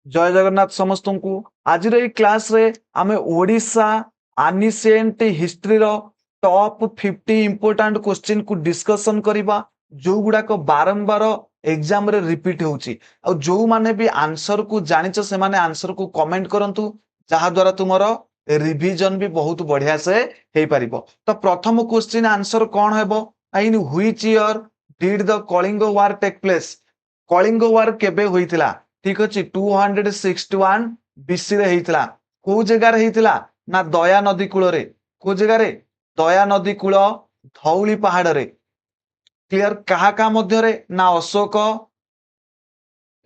जय जगन्नाथ समस्त को आज क्लास रे आमे ओडिशा एनिशिएंट हिस्ट्री रो टॉप 50 इंपोर्टेंट क्वेश्चन को डिस्कशन करिबा जो गुडाक बारंबार एग्जाम रे रिपीट होउची आ जो माने भी आंसर को जानिच से माने आंसर को कमेंट करंतु जहा द्वारा तुमरो रिवीजन भी बहुत बढ़िया से हे परिबो। तो प्रथम क्वेश्चन आंसर कौन हेबो in which year did the Kalinga war take place. Kalinga war केबे होइतिला ठीक अच्छे 261 बीसी रे हेइतिला को जगार हेइतिला ना दया नदी कूल रे को जगार दया नदी कूल धौली पहाड़ रे क्लियर कहा मध्य रे ना अशोक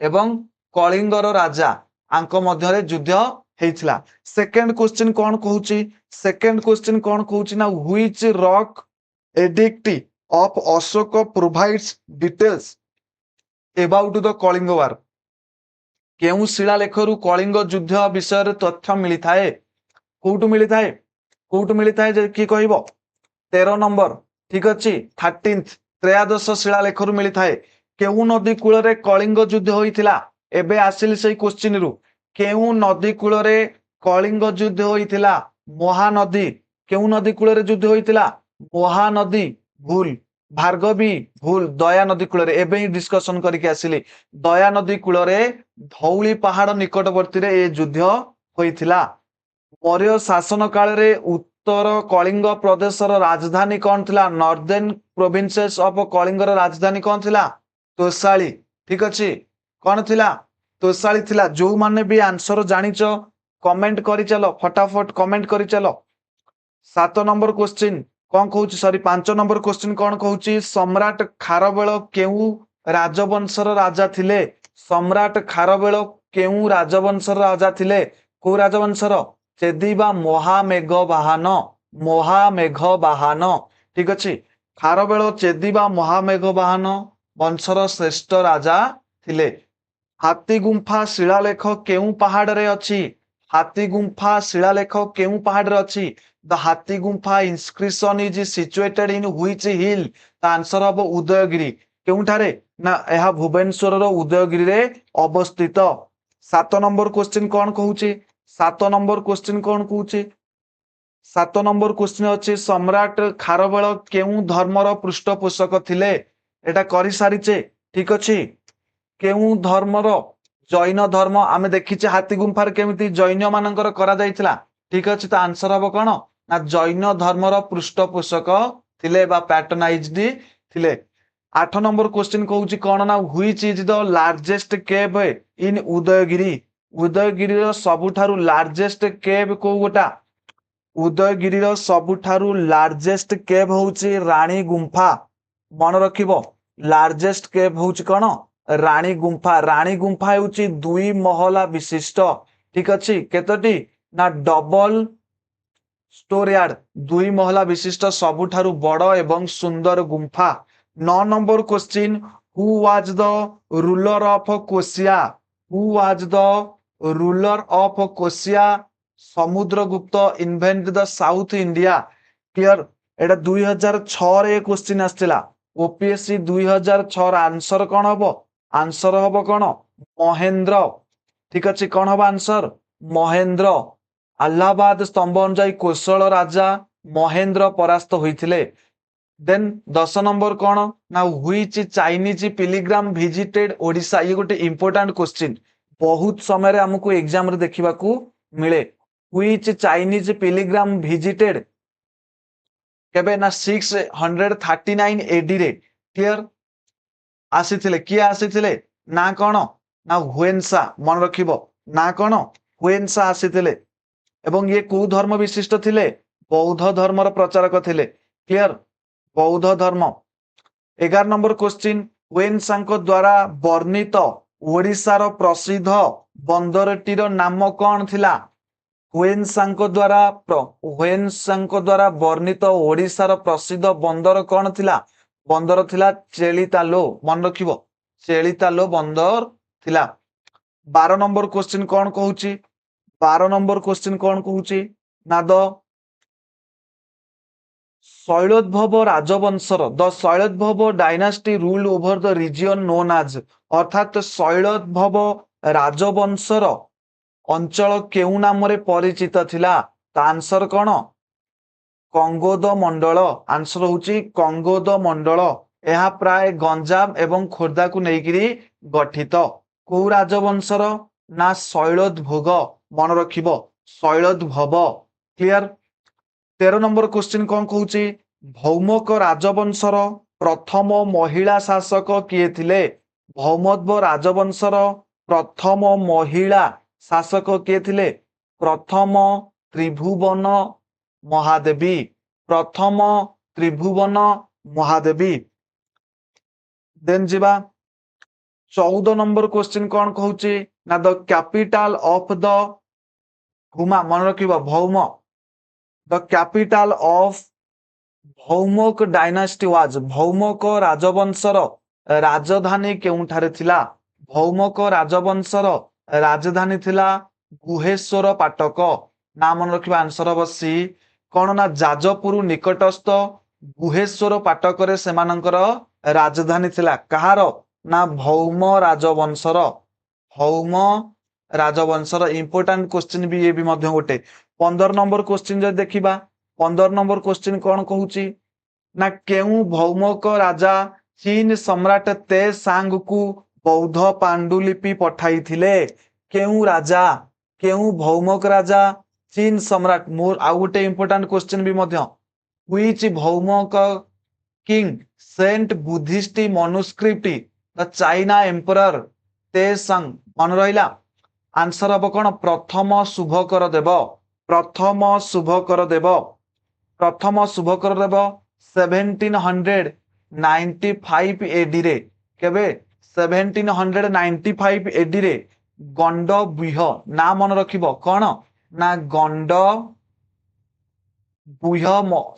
एवं कलिंगर राजा आंक मध्य रे युद्ध हेइतिला। सेकंड क्वेश्चन कौन कहूची सेकंड क्वेश्चन कौन कहूची ना which rock edict of Ashoka provides details about the Kalinga war केउ शिलालेखरु कलिंग युद्ध विषय तथ्य मिली थाए कोउटु मिली थाए जे की कहबो 13 नंबर ठीक अछि 13th त्रयादश शिलालेखरु मिली थाए केउ नदी कूल रे कलिंग युद्ध होइतिला। एबे आसिल सेई क्वेश्चन रु केउ नदी कूल रे कलिंग युद्ध होइतिला महानदी केउ नदी कूल रे युद्ध होइतिला महानदी भूल भार्गवी भूल दया नदी कूल रे एबे ही डिस्कशन करके आसिली दया नदी कूल रे धौली पहाड़ निकटवर्ती रे ए युद्ध होइतिला। मौर्य शासन काल रे उत्तर कलिंग प्रदेश राजधानी कौन थिला नॉर्दर्न प्रोविंसेस ऑफ कलिंगर राजधानी कौन थिला तोसाली ठीक अछि कौन थिला तोसाली थिला। जो माने भी आंसर जानिच कमेंट करि चलो फटाफट कमेंट करि चलो। 7 नंबर क्वेश्चन कौन कहूची सॉरी 5 नंबर क्वेश्चन कौन कहूची सम्राट खारवेल केउ राजवंशर राजा थिले सम्राट खारवेल केउ राजवंशर राजा थिले को राजवंशर चेदिबा महामेघवाहन ठीक अछि खारवेल चेदिबा महामेघवाहन वंशर श्रेष्ठ राजा थिले। हाथी गुंफा शिलालेख केउ पहाड़ रे अछि हाथी गुंफा शिलालेख केउ पहाड़ रे अछि द हाथी गुंफा inscription is situated in which hill the answer हबो उदयगिरी केउठारे ना यह भुवनेश्वर रो उदयगिरी रे अवस्थित। 7 नंबर क्वेश्चन कौन कहूची 7 नंबर क्वेश्चन कौन कहूची 7 नंबर क्वेश्चन अछि सम्राट खारवेल केउ धर्मर पृष्ठपोषक थिले एटा करि सारिचे ठीक अछि केउ धर्मर जैन धर्म आमे देखिचे हाथी गुंफार केमिति जैन मानकर करा जाइतिला ठीक अछि तो आंसर हबो कोन ना जैन धर्मर पृष्ठपोषक थिले बा पैटर्नाइज्ड थिले। 8 नंबर क्वेश्चन कहूची कोन ना which is the largest cave in Udayagiri Udayagiri रो सबुठारु लार्जेस्ट केव को गोटा उदयगिरी रो सबुठारु लार्जेस्ट केव होउची रानी गुंफा मन रखिबो लार्जेस्ट केव होउची कोन रानी गुंफा होउची 2 महला विशिष्ट ठीक अछि केतोटी ना डबल स्टोरियार्ड 2 महला विशिष्ट सबुठारु बड़ एवं सुंदर गुंफा। 9 number question who was the ruler of कोसिया who was the ruler of कोसिया Samudragupta invent the south India clear एटा 2006 रे क्वेश्चन आस्तिला ओपीएससी 2006 आंसर कौन हबो आंसर हबो कौन महेंद्र ठीक अछि कौन हबो आंसर महेंद्र अलाहाबाद स्तंभ अनुसार कौशल राजा महेंद्र परास्त होइथिले। देन 10 नंबर कौन ना व्हिच चाइनीज पिलिग्राम विजिटेड ओडिशा ये गोटे इंपोर्टेंट क्वेश्चन बहुत समय रे हमको एग्जाम रे देखिबा को मिले व्हिच चाइनीज पिलिग्राम विजिटेड केबे ना 639 एडी रे क्लियर आसीथिले किए आसीथिले ना कौन ना हुएनसा मन रखिबो ना कौन हुएनसा आसीथिले एवं ये को धर्म विशिष्ट थिले बौद्ध धर्मर प्रचारक थिले क्लियर बौद्ध धर्म। 11 नंबर क्वेश्चन हुएनसांक द्वारा वर्णित ओडिशार प्रसिद्ध बंदरटीर नाम कौन थिला हुएनसांक द्वारा वर्णित ओडिशार प्रसिद्ध बंदर कौन थिला बंदर थिला चेलितालो मन रखिबो चेलितालो बंदर थिला। 12 नंबर क्वेश्चन कौन कहूची 12 नंबर क्वेश्चन कौन कहूची ना द शैलोद्भव राजवंशर the Shailodbhava dynasty rule over the region known as अर्थात शैलोद्भव ରାଜବଂଶର ଅଞ୍ଚଳ କେଉଁ ନାମରେ ପରିଚିତ ଥିଲା? ତା ଆନ୍ସର କଣ? କଙ୍ଗୋଦ ମଣ୍ଡଳ। ଆନ୍ସର ହଉଛି କଙ୍ଗୋଦ ମଣ୍ଡଳ। ଏହା ପ୍ରାୟ ଗଞ୍ଜାମ ଏବଂ ଖୋର୍ଦ୍ଧାକୁ ନେଇକିରି ଗଠିତ। କୋଉ ରାଜବଂଶର? ନା ଶୈଳୋଦ୍ଭୋଗ। ମନେ ରଖିବ ଶୈଳୋଦ୍ଭବ। କ୍ଲିୟର। 13 ନମ୍ବର କ୍ୱେଶ୍ଚିନ୍ କଣ କହୁଛି? ଭୌମକ ରାଜବଂଶର ପ୍ରଥମ ମହିଳା ଶାସକ କିଏ ଥିଲେ? ଭୌମତ୍ବ ରାଜବଂଶର ପ୍ରଥମ ମହିଳା ଶାସକ କିଏ ଥିଲେ? ପ୍ରଥମ ତ୍ରିଭୁବନ ମହାଦେବୀ। ପ୍ରଥମ ତ୍ରିଭୁବନ ମହାଦେବୀ। ଦେନ୍ ଯିବା 14 ନମ୍ବର କ୍ୱେଶ୍ଚିନ୍ କଣ କହୁଛି? ନା ଦ କ୍ୟାପିଟାଲ ଅଫ ଦ ଭୂମା। ମନେ ରଖିବ ଭୌମ। ଦ କ୍ୟାପିଟାଲ ଅଫ ଭୌମକ ଡାଇନାଷ୍ଟି ୱାଜ। ଭୌମକ ରାଜବଂଶର ରାଜଧାନୀ କେଉଁଠାରେ ଥିଲା? ଭୌମକ ରାଜବଂଶର ରାଜଧାନୀ ଥିଲା ଗୁହେଶ୍ୱର ପାଟକ। ନା ମନେ ରଖିବା ଆନ୍ସର ହବ ସି। କଣ? ନା ଯାଜପୁର ନିକଟସ୍ଥ ଗୁହେଶ୍ୱର ପାଟକରେ ସେମାନଙ୍କର ରାଜଧାନୀ ଥିଲା। କାହାର? ନା ଭୌମ ରାଜବଂଶର। ଭୌମ ରାଜବଂଶର। ଇମ୍ପୋର୍ଟାଣ୍ଟ କ୍ୱେଶ୍ଚିନ୍ ବି ଇଏ ବି ମଧ୍ୟ ଗୋଟେ। 15 ନମ୍ବର କ୍ୱେଶ୍ଚିନ୍ ଯଦି ଦେଖିବା 15 ନମ୍ବର କ୍ୱେଶ୍ଚିନ୍ କଣ କହୁଛି? ନା କେଉଁ ଭୌମକ ରାଜା ଚୀନ ସମ୍ରାଟ ତେ ସାଙ୍ଗକୁ ବୌଦ୍ଧ ପାଣ୍ଡୁଲିପି ପଠାଇଥିଲେ? କେଉଁ ରାଜା? କେଉଁ ଭୌମକ ରାଜା ଚୀନ ସମ୍ରାଟ? ମୋର ଆଉ ଗୋଟେ ଇମ୍ପୋର୍ଟାଣ୍ଟ କ୍ୱେଶ୍ଚିନ୍ ବି ମଧ୍ୟ। Which Bhaumaka king sent Buddhist manuscript the China emperor ତେ ସଙ୍ଗ? ମନେ ରହିଲା? ଆନ୍ସର ହବ କଣ? ପ୍ରଥମ ଶୁଭକର ଦେବ। ପ୍ରଥମ ଶୁଭକର ଦେବ। ପ୍ରଥମ ଶୁଭକର ଦେବ 1795 AD ରେ। କେବେ? 1795 AD ରେ ଗଣ୍ଡ ବ୍ୟୁହ। ନା ମନେ ରଖିବ କଣ? ନା ଗଣ୍ଡ ବ୍ୟୁହ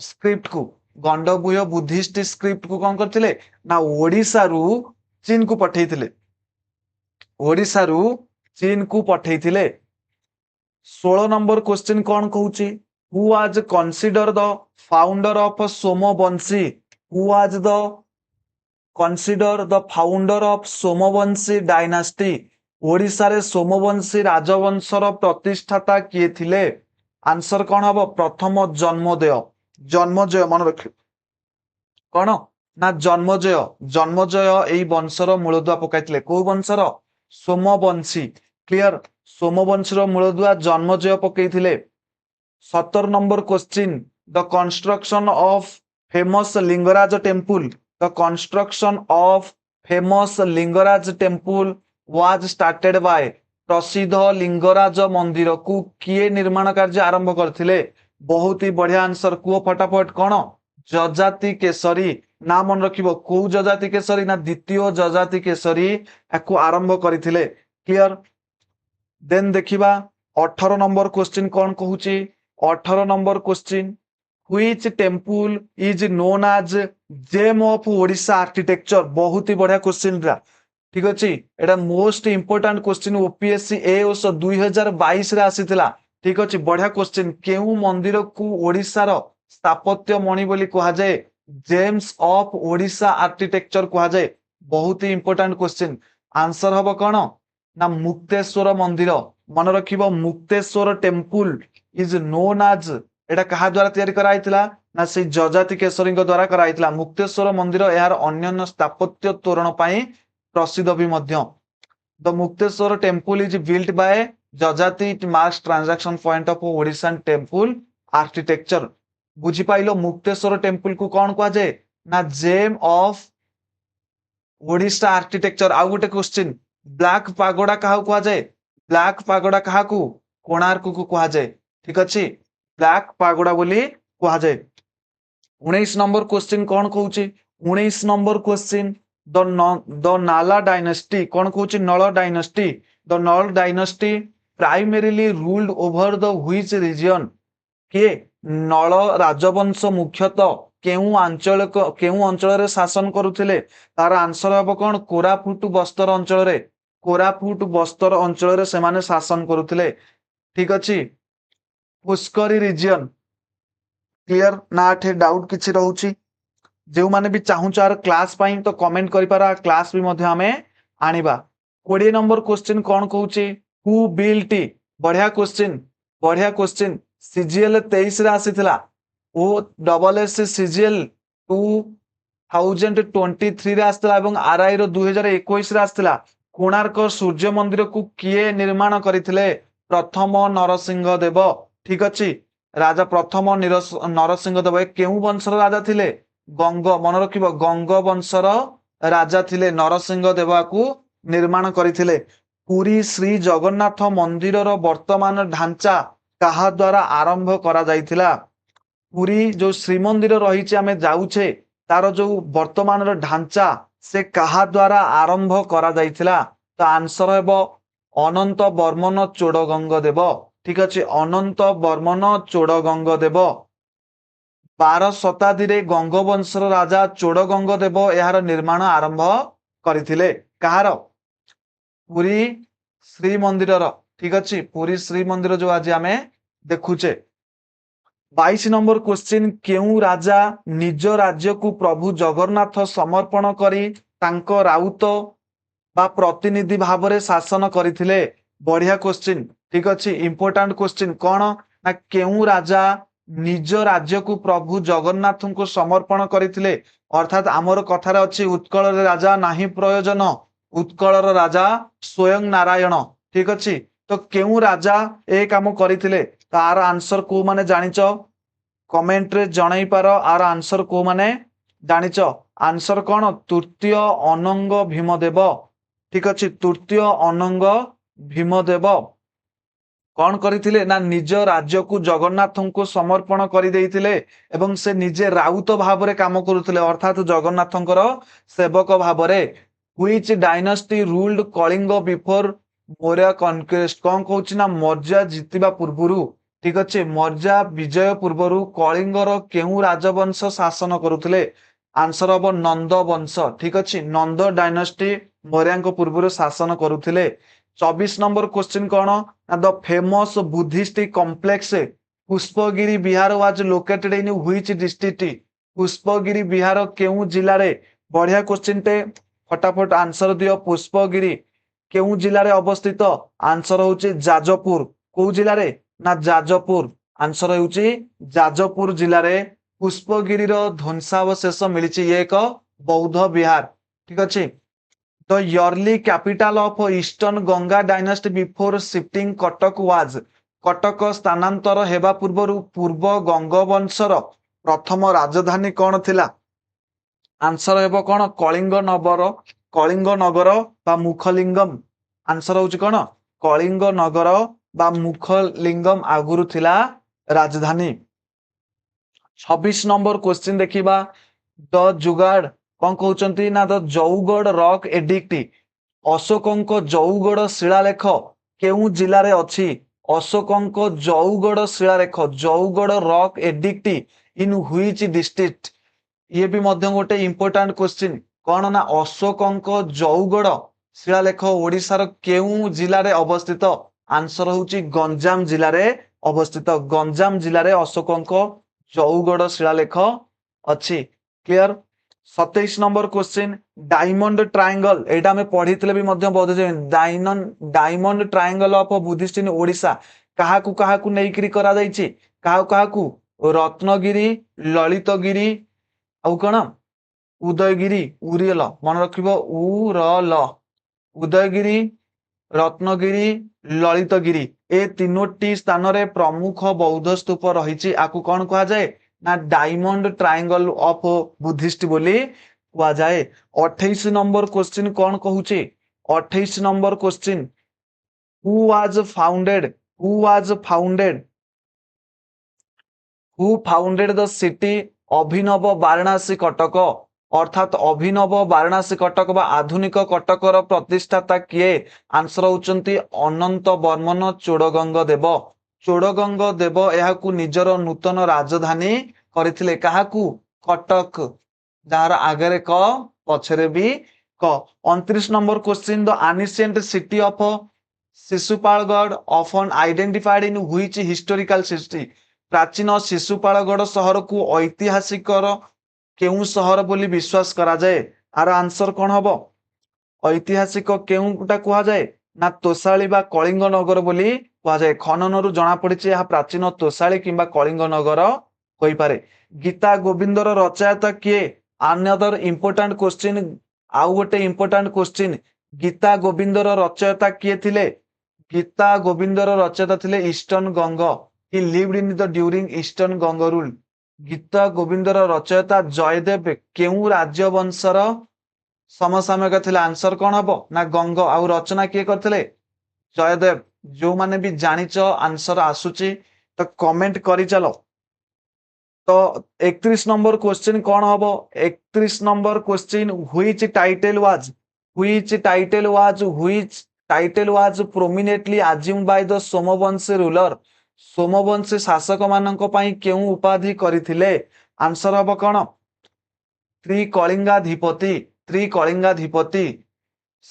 ସ୍କ୍ରିପ୍ଟକୁ, ଗଣ୍ଡ ବ୍ୟୁହ ବୁଦ୍ଧିଷ୍ଟ ସ୍କ୍ରିପ୍ଟକୁ କଣ କରିଥିଲେ? ନା ଓଡ଼ିଶାରୁ ଚୀନକୁ ପଠେଇଥିଲେ। ଓଡ଼ିଶାରୁ ଚୀନକୁ ପଠେଇଥିଲେ। 16 ନମ୍ବର କ୍ୱେଶ୍ଚିନ୍ କଣ କହୁଛି? Who was consider the founder of Somavamshi? Who was the consider the founder of Somavamshi dynasty? ଓଡ଼ିଶାରେ ସୋମବଂଶୀ ରାଜବଂଶର ପ୍ରତିଷ୍ଠାତା କିଏ ଥିଲେ? ଆନ୍ସର କଣ ହବ? ପ୍ରଥମ ଜନ୍ମଦେୟ। ଜନ୍ମଜୟ। ମନେ ରଖିବ କଣ? ନା ଜନ୍ମଜୟ। ଜନ୍ମଜୟ ଏଇ ବଂଶର ମୂଳଦୁଆ ପକାଇଥିଲେ। କୋଉ ବଂଶର? ସୋମବଂଶୀ। କ୍ଲିୟର। ସୋମବଂଶୀର ମୂଳଦୁଆ ଜନ୍ମଜୟ ପକେଇଥିଲେ। 17 number question the construction of famous Lingaraj temple. The construction of famous Lingaraj temple was started by. ପ୍ରସିଦ୍ଧ ଲିଙ୍ଗରାଜ ମନ୍ଦିରକୁ କିଏ ନିର୍ମାଣ କାର୍ଯ୍ୟ ଆରମ୍ଭ କରିଥିଲେ? ବହୁତ ହି ବଢିଆ ଆନ୍ସର। କୁହ ଫଟାଫଟ କଣ? ଯଜାତି କେଶରୀ। ନା ମନେ ରଖିବ କୋଉ ଯଜାତି କେଶରୀ? ନା ଦ୍ୱିତୀୟ ଯଜାତି କେଶରୀ ଏହାକୁ ଆରମ୍ଭ କରିଥିଲେ। କ୍ଲିୟର। ଦେନ୍ ଦେଖିବା 18 ନମ୍ବର କ୍ୱେଶ୍ଚିନ୍ କଣ କହୁଛି? 18 number question ହୁଇଚ temple is known ଆଜ ଜେମ୍ ଅଫ ଓଡ଼ିଶା ଆର୍କିଟେକ୍ଚର। ବହୁତ ହି ବଢିଆ କ୍ୱେଶ୍ଚିନ୍ ଟା। ଠିକ ଅଛି। ଏଟା ମୋଷ୍ଟ ଇମ୍ପୋର୍ଟାଣ୍ଟ କ୍ୱେଶ୍ଚିନ୍ ଓପିଏସସି ଏଓସ 2022 ରେ ଆସିଥିଲା। ଠିକ ଅଛି। ବଢିଆ କ୍ୱେଶ୍ଚିନ୍। କେଉଁ ମନ୍ଦିରକୁ ଓଡ଼ିଶାର ସ୍ଥାପତ୍ୟ ମଣି ବୋଲି କୁହାଯାଏ? ଜେମ୍ସ ଅଫ ଓଡ଼ିଶା ଆର୍କିଟେକ୍ଚର କୁହାଯାଏ। ବହୁତ ହି ଇମ୍ପୋର୍ଟାଣ୍ଟ କ୍ୱେଶ୍ଚିନ୍। ଆନ୍ସର ହବ କଣ? ନା ମୁକ୍ତେଶ୍ୱର ମନ୍ଦିର। ମନେ ରଖିବ ମୁକ୍ତେଶ୍ୱର ଟେମ୍ପୁଲ ଇଜ ନୋନ୍ ଆଜ। ଏଟା କାହା ଦ୍ୱାରା ତିଆରି କରାଯାଇଥିଲା? ନା ସେଇ ଯଜାତି କେଶରୀଙ୍କ ଦ୍ୱାରା କରାଯାଇଥିଲା। ମୁକ୍ତେଶ୍ୱର ମନ୍ଦିର ଏହାର ଅନ୍ୟାନ୍ୟ ସ୍ଥାପତ୍ୟ ତୋରଣ ପାଇଁ ପ୍ରସିଦ୍ଧ ବି ମଧ୍ୟ। The Mukteshwar temple is built by Yayati. It marks transaction point of Odishan temple architecture. ବୁଝିପାଇଲ? ମୁକ୍ତେଶ୍ୱର ଟେମ୍ପୁଲ କୁ କଣ କୁହାଯାଏ? ନା ଜେମ୍ ଅଫ ଓଡ଼ିଶା ଆର୍କିଟେକ୍ଚର। ଆଉ ଗୋଟେ କ୍ୱେଶ୍ଚିନ୍ ବ୍ଲାକ ପାଗୋଡା କାହାକୁ କୁହାଯାଏ? ବ୍ଲାକ ପାଗୋଡା କାହାକୁ? କୋଣାର୍କକୁ କୁହାଯାଏ। ଠିକ ଅଛି। ବ୍ଲାକ ପାଗୋଡା ବୋଲି କୁହାଯାଏ। 19 ନମ୍ବର କ୍ୱେଶ୍ଚିନ୍ କଣ କହୁଛି? 19 number question the Nala dynasty. କଣ କହୁଛି? Nala dynasty. The Nala dynasty primarily ruled over the which region? କିଏ? ନଳ ରାଜବଂଶ ମୁଖ୍ୟତଃ କେଉଁ ଅଞ୍ଚଳରେ ଶାସନ କରୁଥିଲେ? ତାର ଆନ୍ସର ହବ କଣ? କୋରାପୁଟ ବସ୍ତର ଅଞ୍ଚଳରେ। କୋରାପୁଟ ବସ୍ତର ଅଞ୍ଚଳରେ ସେମାନେ ଶାସନ କରୁଥିଲେ। ଠିକ ଅଛି। ପୁଷ୍କରୀ ରିଜିଅନ। କ୍ଲିୟର। ନା ଏଠି ଡାଉଟ କିଛି ରହୁଛି? ଯେଉଁମାନେ ବି ଚାହୁଁଛ ଆର କ୍ଲାସ ପାଇଁ ତ କମେଣ୍ଟ କରିପାର। କ୍ଲାସ ବି ମଧ୍ୟ ଆମେ ଆଣିବା। 20 नंबर क्वेश्चन कौन कहूची हु बिल्ट बढ़िया क्वेश्चन सीजीएल 23 रे आसीथिला ओ डबल एस सीजीएल 2023 रे आसीथिला एवं आरआई रो 2021 रे आसीथिला कोणार्क सूर्य मंदिर को किए निर्माण करथिले प्रथम नरसिंह देव ठीक अछि राजा प्रथम नरसिंह देव केउ वंशर राजा थिले गंग मन रखिबो गंग वंशर राजा थिले नरसिंह देवा को निर्माण करथिले पुरी श्री जगन्नाथ मंदिर वर्तमान ढांचा कहा द्वारा आरंभ करा जाइथिला पुरी जो श्रीमंदिर रही आमे जाउछे तार जो वर्तमान ढांचा से कहा द्वारा आरंभ करा जाइथिला तो आंसर हेबो अनंत वर्मन चोड़गंग देव ठीक अच्छे अनंत वर्मन चोड़गंग देव 12 शताब्दी गंगवंशर राजा चोड़गंग देव यार निर्माण आरंभ करथिले कहार पुरी श्रीमंदिर ठीक अच्छे पुरी श्रीमंदिर जो आज आमे देखुचे 22 नंबर क्वेश्चन केउ राजा निज राज्य को प्रभु जगन्नाथ समर्पण करी तांको राउत बा प्रतिनिधि भाव में शासन करथिले बढ़िया क्वेश्चन ठीक अच्छे इंपोर्टेंट क्वेश्चन कौन ना केउ राजा निज राज्य को प्रभु जगन्नाथ को समर्पण करथिले अर्थात आमर कथार अच्छी उत्कल राजा नाही प्रयोजन उत्कलर राजा स्वयं नारायण ठीक अच्छे तो केउ राजा ए काम करथिले तार आंसर को माने जानिच कमेंट रे जणाई पार आर आंसर को माने जानिच आंसर कौन तृतीय अनंग भीमदेव ठीक अच्छे तृतीय अनंग भीमदेव कौन करथिले ना निज राज्य को जगन्नाथ को समर्पण कर देइथिले एवं से निजे राउत भाव रे काम करुथिले अर्थात जगन्नाथंकर सेवक भाव रे which dynasty ruled Kalinga before Maurya conquest कौन कहूची ना मौर्य जितिबा पूर्वरु ठीक अच्छे मौर्य विजय पूर्वरु कलिंगर केउ राजवंश शासन करुथिले आंसर हम नंद वंश ठीक अच्छे नंद डायनेस्टी मौर्य पूर्व शासन करुथिले 24 नंबर क्वेश्चन कौन the famous Buddhist complex Pushpagiri Bihar was located in which district Pushpagiri Bihar केउ जिल्ला रे बढ़िया क्वेश्चन टे फटाफट आंसर दियो पुष्पगिरी केउ जिल्ला रे अवस्थित आंसर होची जाजपुर को जिल्ला रे ना जाजपुर आंसर होची जाजपुर जिल्ला रे पुष्पगिरी रो ध्वंसावशेष मिलिछि ये एक बौद्ध विहार ठीक अच्छे the yearly capital of eastern Ganga dynasty before shifting Cuttack was Cuttack स्थानांतर हेबा पूर्वरु पूर्व गंगवंशर प्रथम राजधानी कौन थिला आंसर हेबो कौन कलिंग नगर बा मुखलिंगम आंसर होची कौन कलिंग नगर बा मुखलिंगम आगुरु थिला राजधानी 26 नंबर क्वेश्चन देखिबा द जुगाड़ कौन कहउचंती ना द जौगड़ रॉक एडिक्ट अशोकंक जौगड़ शिलालेख केउ जिल्ला रे अछि अशोकंक जौगड़ शिलालेख Jaugada rock edict in which district ये भी मध्य गोटे इंपोर्टेंट क्वेश्चन कौन ना अशोकंक जौगड़ शिलालेख ओडिशार केउ जिल्ला रे अवस्थित आंसर होची गंजाम जिल्ला रे अवस्थित गंजाम जिल्ला रे अशोकंक जौगड़ शिलालेख अच्छी clear 27 number question diamond triangle एटा में पढ़ीतले भी मध्य बोध डायमंड ट्रायंगल ऑफ बुद्धिस्ट इन ओडिशा काहाकू नेइकरी करा जाइछि काहाकू रत्नगिरी ललितगिरी आउ कौन उदयगिरी उरियल मन रखिबो उरल उदयगिरी रत्नगिरी ललितगिरी ए तीनोटी स्थान रे प्रमुख बौद्ध स्तूप रही आकु कौन कहा जाए ना डायमंड ट्रायंगल ऑफ बुद्धिस्ट बोली कहा जाए 28 नंबर क्वेश्चन कौन कहूचे 28 number question who founded the city Abhinava Varanasi Cuttack अर्थात अभिनव वाराणसी कटक बा आधुनिक कटकर प्रतिष्ठाता किए आंसर होचंती अनंत वर्मन चोड़गंग देव यहाकू निजर नूतन राजधानी करथिले काहाकू कटक जार आगरे क पछरे भी क 29 number question the ancient city of Sisupalgarh often identified in which historical city प्राचीन शिशुपालगढ़ शहर को ऐतिहासिक केउ शहर बोली विश्वास करा जाए आर आंसर कौन हबो ऐतिहासिक केउटा कुहा जाए ना तोशाली बा कलिंग नगर बोली कुहा जाए। खननरु जणा पड़िछि यह प्राचीन तोशाली किंबा कलिंग नगर होई पारे। गीता गोविंदर रचयिता किए? अनदर इंपोर्टेंट क्वेश्चन, आउ गोटे इंपोर्टेंट क्वेश्चन, गीता गोविंदर रचयिता किए थिले? गीता गोविंदर रचयिता थिले eastern Ganga. He lived in the during eastern Ganga rule. Gita गोविंदर रचयिता जयदेव केउ राज्य वंशर समसामयिक थिले? आंसर कौन हबो ना गंग। आउ रचना किए करथिले? जयदेव। जो माने भी जानिच आंसर आसुची तो कमेंट करि चलो। तो 31 नंबर क्वेश्चन कौन हबो? 31 number question, which title was prominently assumed by the Somavamshi ruler? Somavamshi शासक मानक पई केउ उपाधि करिथिले? आंसर हबो कौन? त्रिकलिंगाधिपति। त्रिकलिंगाधिपति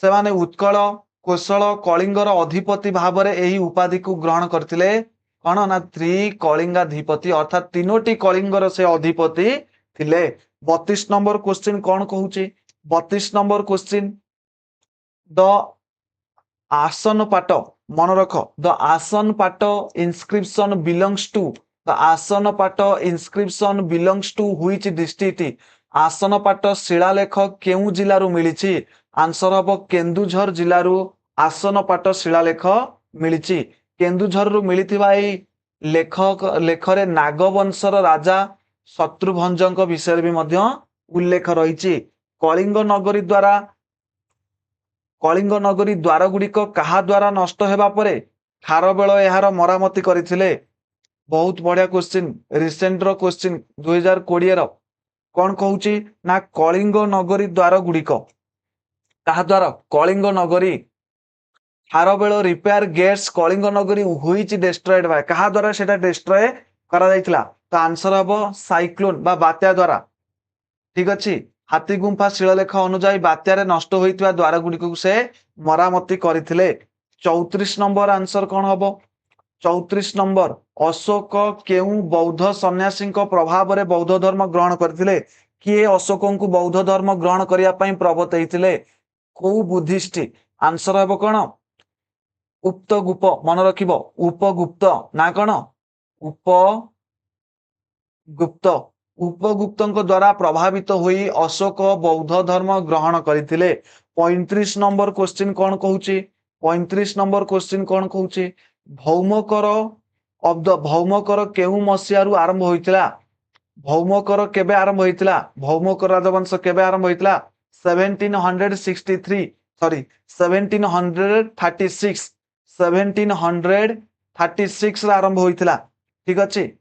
सेमाने उत्कल कौशल कलिंगर अधिपति भावरे एही उपाधि को ग्रहण करथिले। कौन ना त्रिकलिंगाधिपति, अर्थात तीनोटी कलिंगर से अधिपति थिले। 32 नंबर क्वेश्चन कौन कहूची? 32 नंबर क्वेश्चन, द आसन पाट, मन रख, the Asanpat inscription belongs to, the Asanpat inscription belongs to which district? Asanpat शिलालेख केउ जिल्लारू मिलिछि? आंसर हबो केन्दुझर जिल्लारू आसन पाट शिलालेख मिलिछि। केन्दुझररू मिलिथिबा एई लेखरे नागवंशर राजा शत्रुभंजक विषय भी मध्य उल्लेख रहिछि। कलिंग नगरी द्वार गुड़िक कहा द्वारा नष्ट हेबा परे खारवेल एहार मरामती करथिले? बहुत बढ़िया क्वेश्चन, रिसेंट रो क्वेश्चन 2020 रो। कौन कहूची ना कलिंग नगरी द्वार गुड़िक कहा द्वारा? कलिंग नगरी। खारवेल रिपेयर गेट्स कलिंग नगरी व्हिच डिस्ट्रॉयड बाय, कहा द्वारा सेटा डिस्ट्रॉय करा जायतिला? तो आंसर हबो साइक्लोन बा बात्या द्वारा। ठीक अछि। हाथी गुंफा शिलालेख अनुसार बात्यारे नष्ट होइतिबा द्वार गुड़िक से मरामती करथिले। 34 नंबर आंसर कौन हबो? 34 नंबर, अशोक केउ बौद्ध सन्यासी प्रभाव रे बौद्ध धर्म ग्रहण करथिले? किए अशोक को बौद्ध धर्म ग्रहण करिया पई प्रवर्तैथिले? को बुद्धिस्ट? आंसर हबो कौन? उपगुप्त। मन रखिबो उपगुप्त ना कौन? उपगुप्त। उपगुप्तଙ୍କ द्वारा प्रभावित हुई अशोक बौद्ध धर्म ग्रहण करथिले। 35 नंबर क्वेश्चन कौन कहूची? 35 नंबर क्वेश्चन कौन कहूची? भौमकर केउ मसियारू आरंभ होइतिला? भौमकर केबे आरंभ होइतिला? भौमकर राजवंश केबे आरंभ होइतिला? 1763, सॉरी 1736, 1736 रे आरंभ होइतिला। ठीक अछि।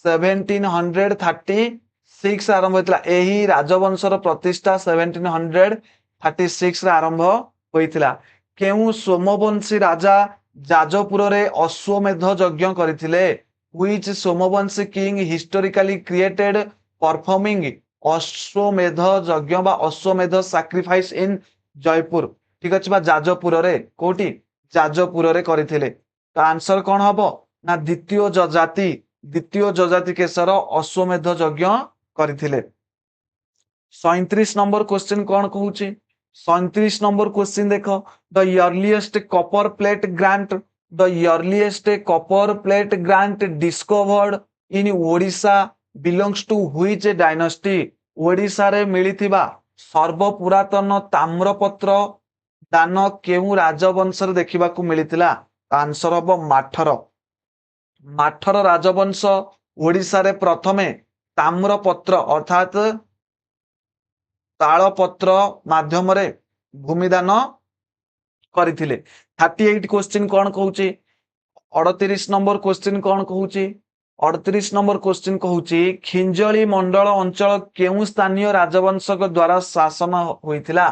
1736 आरंभ होइतिला। एही राजवंशर प्रतिष्ठा 1736 रे आरंभ होइतिला। केउ सोमवंशी राजा जाजपुर रे अश्वमेध यज्ञ करथिले? Which Somvanshi king historically created performing अश्वमेध यज्ञ बा अश्वमेध सैक्रिफाइस इन जयपुर? ठीक अछि। बा जाजपुर रे, कोठी? जाजपुर रे करथिले। तो आंसर कौन हबो ना द्वितीय जजाति। द्वितीय जजाति केसर अश्वमेध यज्ञ करथिले। 37 नंबर क्वेश्चन कौन कहूची? 37 नंबर क्वेश्चन देखो, the earliest copper plate grant, the earliest copper plate grant discovered in Odisha belongs to which dynasty? Odisha रे मिलिथिबा सर्वपुरातन ताम्रपत्र दान केउ राजवंश रे देखिबाकू मिलिथिला? आंसर हबो माठर। माठर राजवंश ओडिशा रे प्रथमे ताम्रपत्र अर्थात तालपत्र माध्यम रे भूमिदान करथिले। 38 क्वेश्चन कौन कहूची? 38 नंबर क्वेश्चन कौन कहूची? 38 नंबर क्वेश्चन कहूची खिंजली मंडल अंचल केउ स्थानीय राजवंशक द्वारा शासन होइतिला?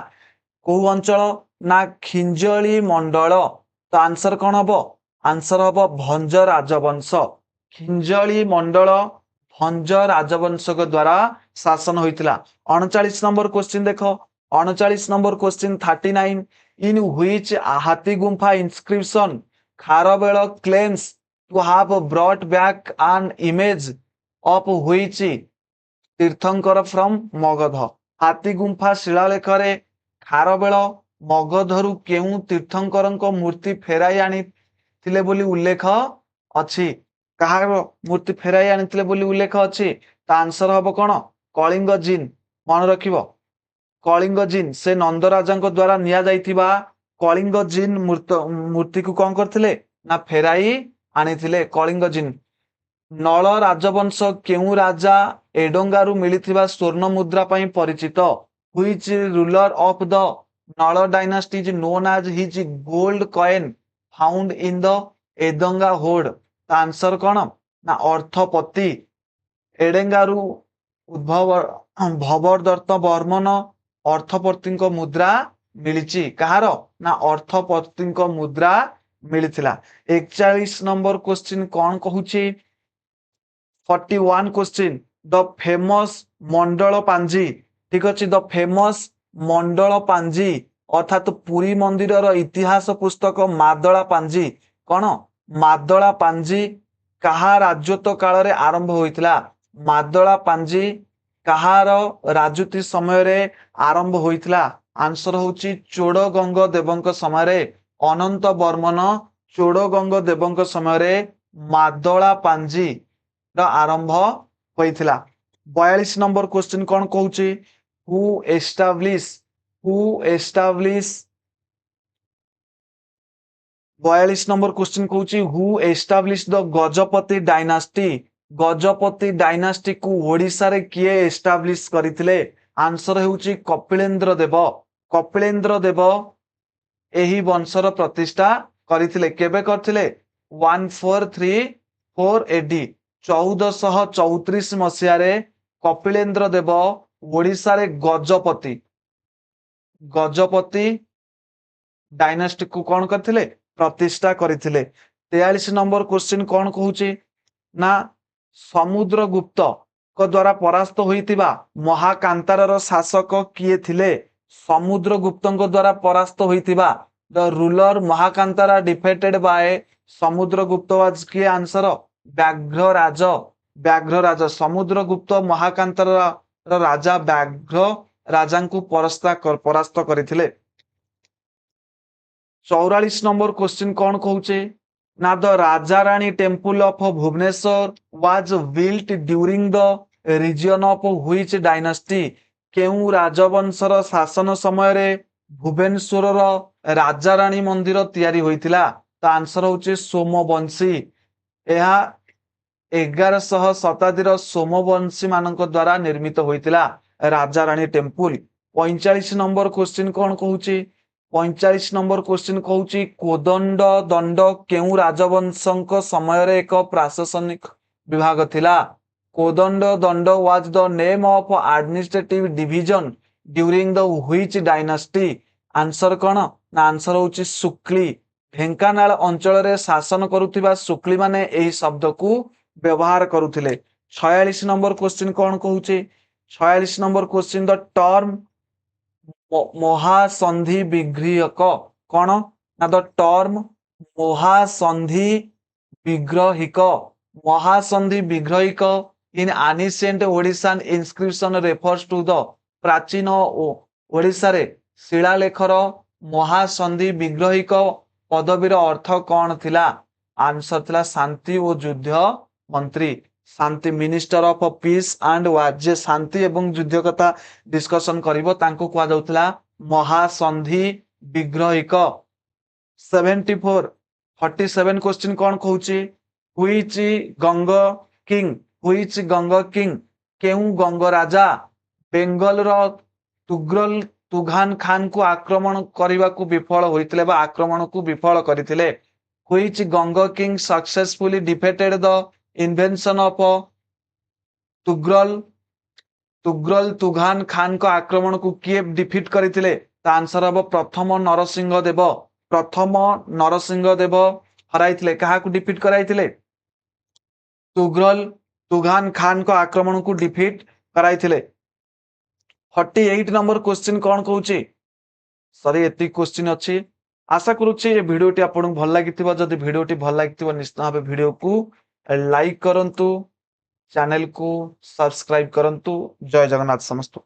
को अंचल ना खिंजली मंडल। तो आंसर कौन हबो? आंसर हबो भंज राजवंश। खिंजली मंडल भंज राजवंशक द्वारा शासन होइतिला। 39 नंबर क्वेश्चन देखो, 39 number question 39, in which Hathigumpha inscription Kharavela claims to have brought back an image of which tirthankara from Magadha? Hathigumpha शिलालेख रे खारवेल ମଗଧରୁ କେଉଁ ତୀର୍ଥଙ୍କରଙ୍କ ମୂର୍ତ୍ତି ଫେରାଇ ଆଣିଥିଲେ ବୋଲି ଉଲ୍ଲେଖ ଅଛି? କାହାର ମୂର୍ତ୍ତି ଫେରାଇ ଆଣିଥିଲେ ବୋଲି ଉଲ୍ଲେଖ ଅଛି? ତା ଆନ୍ସର ହବ କଣ? କଳିଙ୍ଗ ଜିନ୍। ମନେ ରଖିବ, କଳିଙ୍ଗ ଜିନ୍। ସେ ନନ୍ଦରାଜାଙ୍କ ଦ୍ଵାରା ନିଆଯାଇଥିବା କଳିଙ୍ଗ ଜିନ୍ ମୂର୍ତ୍ତିକୁ କଣ କରିଥିଲେ? ନା ଫେରାଇ ଆଣିଥିଲେ କଳିଙ୍ଗ ଜିନ୍। ନଳ ରାଜବଂଶ କେଉଁ ରାଜା ଏଡଙ୍ଗାରୁ ମିଳିଥିବା ସ୍ୱର୍ଣ୍ଣ ମୁଦ୍ରା ପାଇଁ ପରିଚିତ? Which ruler of the Nala dynasty is known as his gold coin found in the Edanga hoard? ତା ଆନ୍ସର କଣ? ନା ଅର୍ଥପତି। ଏଡେଙ୍ଗାରୁ ଉଦ୍ଭବ ଭବଦତ୍ତ ବର୍ମନ ଅର୍ଥପତିଙ୍କ ମୁଦ୍ରା ମିଳିଛି। କାହାର? ନା ଅର୍ଥପତିଙ୍କ ମୁଦ୍ରା ମିଳିଥିଲା। 41 ନମ୍ବର କ୍ୱେଶ୍ଚିନ୍ କଣ କହୁଛି? 41 क्वेश्चन द फेमस मंडल पांजी। ठीक अच्छे, द फेमस मंडल पांजी अर्थात पुरी मंदिर इतिहास पुस्तक मादला पांजी कौन? मादला पांजी कहा राजत्व काल रे आरंभ होइतिला? मादला पांजी कहार राजूती समय रे आरंभ होइतिला? आंसर होची चोड़गंग देवंक समय रे। अनंत वर्मन चोड़गंग देवंक समय रे मादला पांजी आरंभ होइतिला। 42 नंबर क्वेश्चन कौन कहूची? हु एस्टाब्लिश 42 नंबर क्वेश्चन कहूची who establish the Gajapati dynasty. Gajapati dynasty को ओडिशा रे किए एस्टाब्लिश करथिले? आंसर हेउची कपिलेंद्र देव। कपिलेंद्र देव एही वंशर प्रतिष्ठा करथिले। केबे करथिले? 1434 एडी 1434 मसीह कपिलेंद्र देव ओडिशा रे गजपति डायनास्टी को कौन करथिले? प्रतिष्ठा करथिले। 43 नंबर क्वेश्चन कौन कहूची? ना समुद्रगुप्त को द्वारा परास्त होइतिबा महाकांतार शासक किए थिले? समुद्रगुप्त द्वारा परास्त होइतिबा the ruler Mahakantara defeated by Samudragupta was किए? आंसर व्याघ्रराज। व्याघ्रराज समुद्रगुप्त महाकांतर राजा व्याघ्र राजा को परास्त करथिले। 44 नंबर क्वेश्चन कौन कहूचे? ना the Rajarani temple of Bhubaneswar was built during the region of which dynasty? केउ राजवंशर शासन समय रे भुवनेश्वर राजा रानी मंदिर तैयारी होइतिला? ता आंसर होचे सोमवंशी। यह 1100 शताब्दीर सोमवंशी मानक द्वारा निर्मित होइतिला Raja Rani temple. 45 number question कौन कहूची? 45 नंबर क्वेश्चन कहूची कोदंड दंड केउ राजवंशक समय रे एक प्रशासनिक विभाग थिला? कोदंड दंड was the name of administrative division during the which dynasty? Answer कौन? ना आंसर होची शुक्ली। ढेंकानाल अंचल रे शासन करुथिबा शुक्ली माने एही शब्द को व्यवहार करुथिले। 46 नंबर क्वेश्चन कौन कहूची? 46 number question the term Mahasandhivigrahika कौन? ना the term Mahasandhivigrahika. Mahasandhivigrahika in ancient Odishan inscription refers to the प्राचीन ओडिशा रे शिलालेखर महासंधि विग्रहिक पदवीर अर्थ कौन थिला? आंसर थिला शांति और युद्ध मंत्री। शांति minister of peace and war. जे शांति एवं युद्ध कथा डिस्कशन करिवो तांको कुआ जाउतला महासंधि विग्रहिक। 47 क्वेश्चन कौन कहूची? व्हिच गंग किंग केउ गंग राजा बेंगल रो तुघान खान को आक्रमण करने को विफल होइतिले बा आक्रमण को विफल करथिले? Which Ganga king successfully defeated the invention of Tughral Tughan Khan को आक्रमण को किए डिफीट करथिले? ता आंसर अब प्रथम नरसिंह देव। प्रथम नरसिंह देव हराइथिले। कहा को डिफीट कराइथिले? तुगरल तुघान खान को आक्रमण को डिफीट कराइथिले। 48 नंबर क्वेश्चन कौन कहूची? सॉरी एति क्वेश्चन अच्छी। आशा करूची ये वीडियोटी आपको भल लगी। जदि वीडियोटी भल लगी निश्चित भाव वीडियो को लाइक करंतु, चैनल को सब्सक्राइब करंतु। जय जगन्नाथ समस्त।